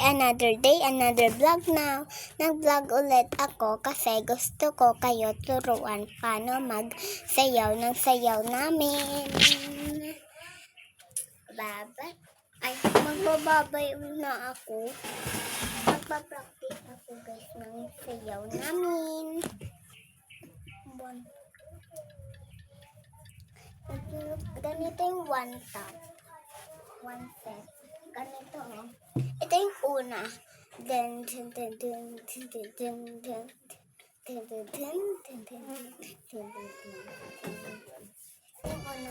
another day, another vlog now. Nag-vlog ulit ako kasi gusto ko kayo turuan paano magsayaw ng sayaw namin. Babay. Ay, magbababay na ako. Magpa-practice ako guys ng sayaw namin. Ganito yung one tap. One set. Ganito oh. Ito yung una. Then yung una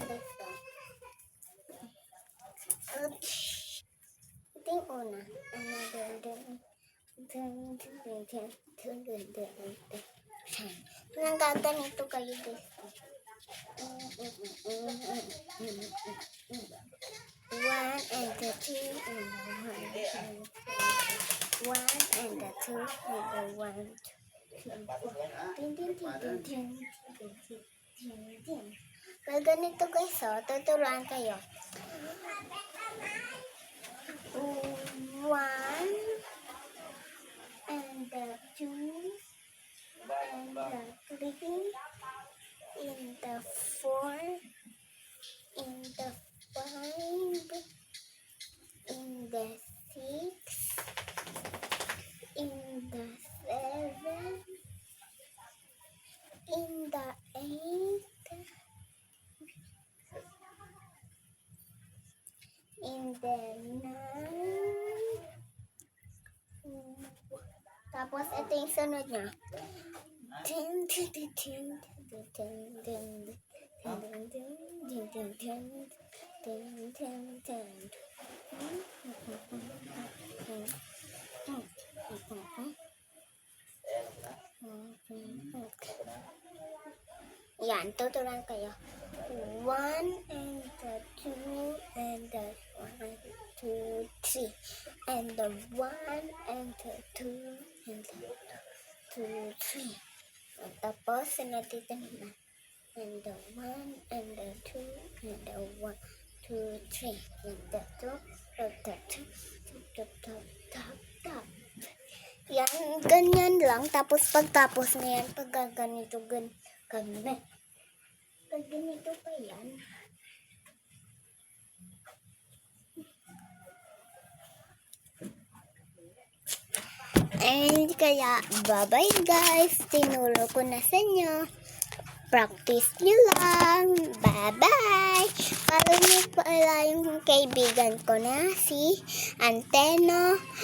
gusto. Ito yung una. Nang gaganito kayo guys. One and the two and the one and the two and the one. Pag ganito guys, tuturuan kayo. One and the two and the three and the four and the five and the six and the seven and the eight and the nine. Tapos ito yung sunod niya. Yan, tuturuan kayo. One and the two and the one, two, three. And the one and the two and the two, three. Tapos, sinatita naman. And the one and the two and the one, two, three. And the two, tap. Yan, ganyan lang. Tapos, pagtapos na yan, pag ganito, ganito. Pag ganito pa yan. And kaya, bye-bye guys. Tinuro ko na sa inyo. Practice nyo lang. Bye-bye. Follow nyo pala yung kaibigan ko na si Anteno.